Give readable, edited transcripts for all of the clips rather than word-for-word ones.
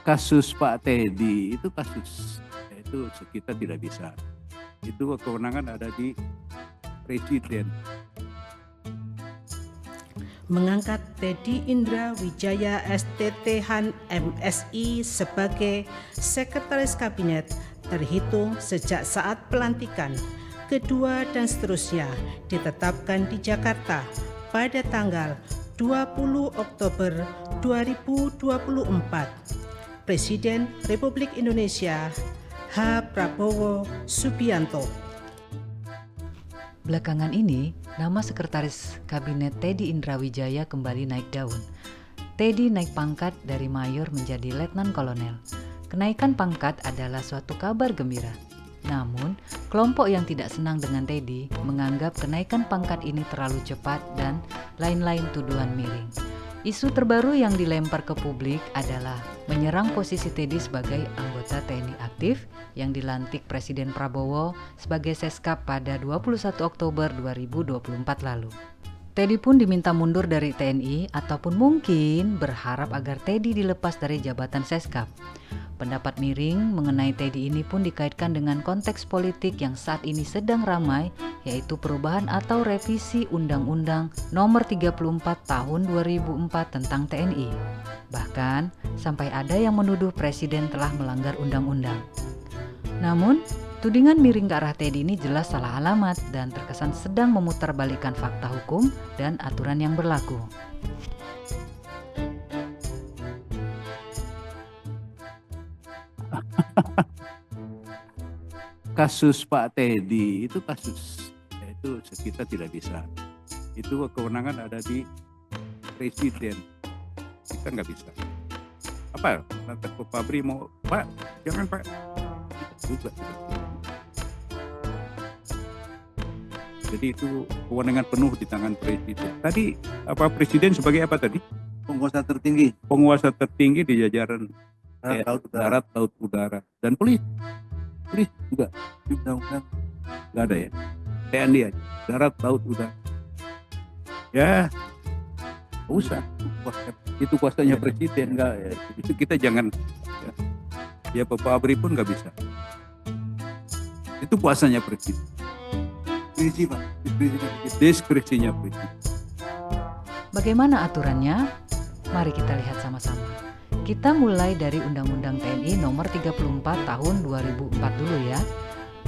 Kasus Pak Teddy itu kita tidak bisa. Itu kewenangan ada di Presiden. Mengangkat Teddy Indra Wijaya STTH MSI sebagai Sekretaris Kabinet terhitung sejak saat pelantikan kedua dan seterusnya ditetapkan di Jakarta pada tanggal 20 Oktober 2024. Presiden Republik Indonesia H. Prabowo Subianto. Belakangan ini, nama Sekretaris Kabinet Teddy Indra Wijaya kembali naik daun. Teddy naik pangkat dari mayor menjadi letnan kolonel. Kenaikan pangkat adalah suatu kabar gembira. Namun, kelompok yang tidak senang dengan Teddy menganggap kenaikan pangkat ini terlalu cepat dan lain-lain tuduhan miring. Isu terbaru yang dilempar ke publik adalah menyerang posisi Teddy sebagai anggota TNI aktif yang dilantik Presiden Prabowo sebagai Seskap pada 21 Oktober 2024 lalu. Teddy pun diminta mundur dari TNI ataupun mungkin berharap agar Teddy dilepas dari jabatan Seskap. Pendapat miring mengenai Teddy ini pun dikaitkan dengan konteks politik yang saat ini sedang ramai, yaitu perubahan atau revisi Undang-Undang Nomor 34 Tahun 2004 tentang TNI. Bahkan, sampai ada yang menuduh Presiden telah melanggar undang-undang. Namun, tudingan miring ke arah Teddy ini jelas salah alamat dan terkesan sedang memutarbalikkan fakta hukum dan aturan yang berlaku. Kasus Pak Teddy itu kita tidak bisa. Itu kewenangan ada di Presiden. Kita nggak bisa. Apa? Nanti Pak Fabri mau, Pak, jangan Pak. Juga. Jadi itu kewenangan penuh di tangan Presiden. Tadi Presiden sebagai apa tadi? Penguasa tertinggi di jajaran darat, laut, udara, dan polis juga di undang-undang nggak ada ya. TNI aja, darat, laut, udara. Ya, usah. Itu kuasanya Presiden, nggak ya. Itu kita jangan. Ya Pak Fabri pun nggak bisa. Itu kuasanya Presiden. Diskresinya Presiden. Bagaimana aturannya? Mari kita lihat sama-sama. Kita mulai dari Undang-Undang TNI Nomor 34 Tahun 2004 dulu ya.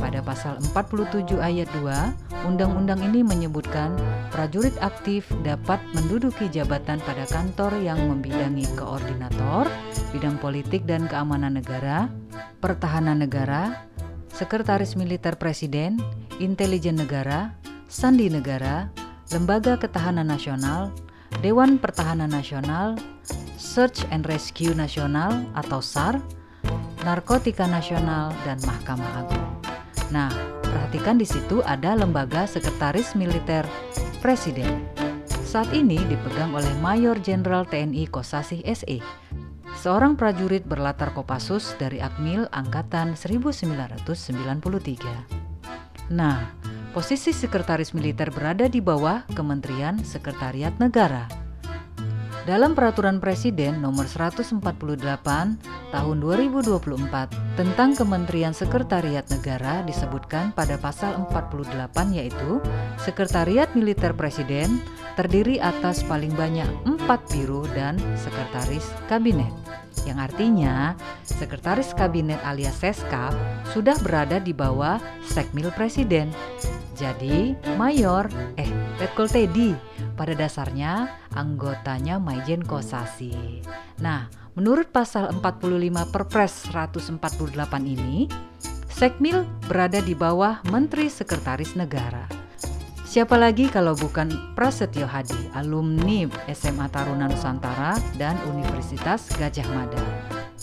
Pada pasal 47 ayat 2, undang-undang ini menyebutkan prajurit aktif dapat menduduki jabatan pada kantor yang membidangi koordinator, bidang politik dan keamanan negara, pertahanan negara, sekretaris militer presiden, intelijen negara, sandi negara, lembaga ketahanan nasional, Dewan Pertahanan Nasional, Search and Rescue Nasional atau SAR, Narkotika Nasional, dan Mahkamah Agung. Nah, perhatikan di situ ada lembaga Sekretaris Militer Presiden. Saat ini dipegang oleh Mayor Jenderal TNI Kosasih SE, seorang prajurit berlatar Kopassus dari Akmil Angkatan 1993. Nah, posisi Sekretaris Militer berada di bawah Kementerian Sekretariat Negara. Dalam Peraturan Presiden Nomor 148 Tahun 2024 tentang Kementerian Sekretariat Negara disebutkan pada pasal 48 yaitu Sekretariat Militer Presiden terdiri atas paling banyak 4 biro dan Sekretaris Kabinet. Yang artinya Sekretaris Kabinet alias Seskap sudah berada di bawah Sekmil Presiden. Jadi Mayor, Letkol Teddy pada dasarnya anggotanya Maijen Kosasih. Nah, menurut pasal 45 Perpres 148 ini, Sekmil berada di bawah Menteri Sekretaris Negara. Siapa lagi kalau bukan Prasetyo Hadi, alumni SMA Taruna Nusantara dan Universitas Gadjah Mada.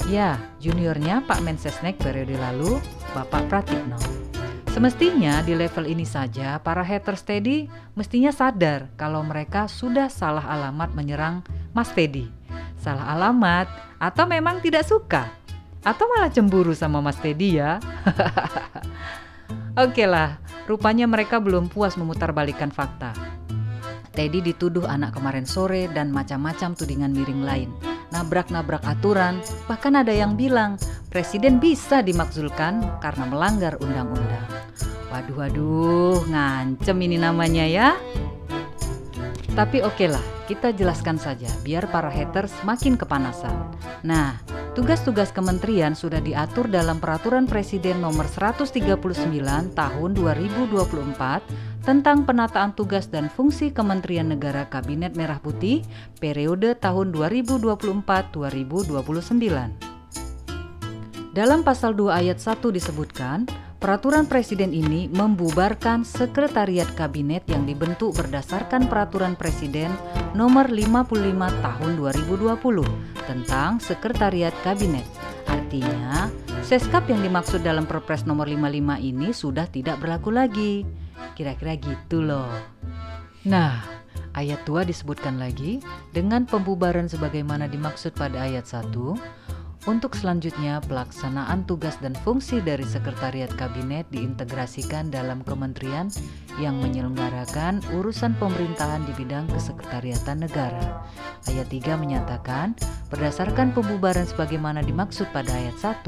Ya, juniornya Pak Mensesnek periode lalu, Bapak Pratikno. Semestinya di level ini saja para haters Teddy mestinya sadar kalau mereka sudah salah alamat menyerang Mas Teddy. Salah alamat atau memang tidak suka atau malah cemburu sama Mas Teddy ya. Oke lah, rupanya mereka belum puas memutarbalikkan fakta. Teddy dituduh anak kemarin sore dan macam-macam tudingan miring lain. Nabrak-nabrak aturan, bahkan ada yang bilang presiden bisa dimakzulkan karena melanggar undang-undang. Waduh, ngancem ini namanya ya. Tapi okelah, kita jelaskan saja biar para haters makin kepanasan. Nah, tugas-tugas kementerian sudah diatur dalam Peraturan Presiden Nomor 139 Tahun 2024 tentang penataan tugas dan fungsi Kementerian Negara Kabinet Merah Putih periode tahun 2024-2029. Dalam pasal 2 ayat 1 disebutkan, Peraturan Presiden ini membubarkan Sekretariat Kabinet yang dibentuk berdasarkan Peraturan Presiden Nomor 55 Tahun 2020 tentang Sekretariat Kabinet. Artinya, Seskap yang dimaksud dalam Perpres Nomor 55 ini sudah tidak berlaku lagi. Kira-kira gitu loh. Nah, ayat 2 disebutkan lagi dengan pembubaran sebagaimana dimaksud pada ayat 1. Untuk selanjutnya, pelaksanaan tugas dan fungsi dari Sekretariat Kabinet diintegrasikan dalam kementerian yang menyelenggarakan urusan pemerintahan di bidang kesekretariatan negara. Ayat 3 menyatakan, berdasarkan pembubaran sebagaimana dimaksud pada ayat 1,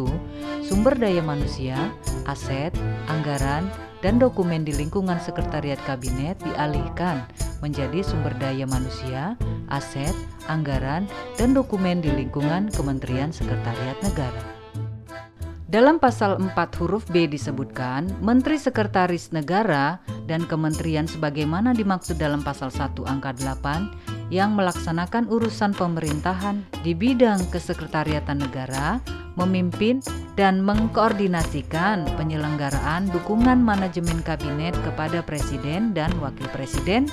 sumber daya manusia, aset, anggaran, dan dokumen di lingkungan Sekretariat Kabinet dialihkan menjadi sumber daya manusia, aset, anggaran, dan dokumen di lingkungan Kementerian Sekretariat Negara. Dalam pasal 4 huruf B disebutkan, Menteri Sekretaris Negara dan Kementerian sebagaimana dimaksud dalam pasal 1 angka 8 yang melaksanakan urusan pemerintahan di bidang kesekretariatan negara, memimpin dan mengkoordinasikan penyelenggaraan dukungan manajemen kabinet kepada Presiden dan Wakil Presiden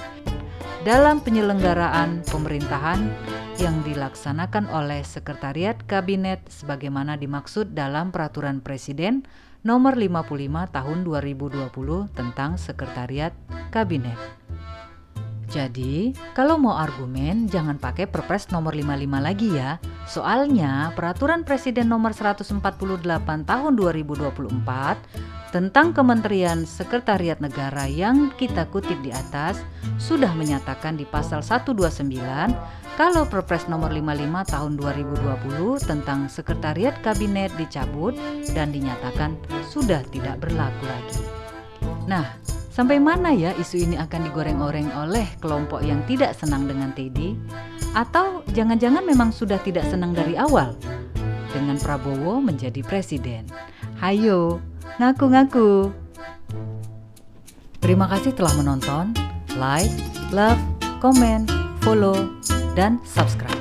dalam penyelenggaraan pemerintahan yang dilaksanakan oleh Sekretariat Kabinet sebagaimana dimaksud dalam Peraturan Presiden Nomor 55 Tahun 2020 tentang Sekretariat Kabinet. Jadi, kalau mau argumen jangan pakai Perpres nomor 55 lagi ya. Soalnya Peraturan Presiden nomor 148 tahun 2024 tentang Kementerian Sekretariat Negara yang kita kutip di atas sudah menyatakan di pasal 129 kalau Perpres nomor 55 tahun 2020 tentang Sekretariat Kabinet dicabut dan dinyatakan sudah tidak berlaku lagi. Nah, sampai mana ya isu ini akan digoreng-goreng oleh kelompok yang tidak senang dengan Teddy? Atau jangan-jangan memang sudah tidak senang dari awal dengan Prabowo menjadi presiden? Hayo, ngaku-ngaku. Terima kasih telah menonton. Like, love, comment, follow, dan subscribe.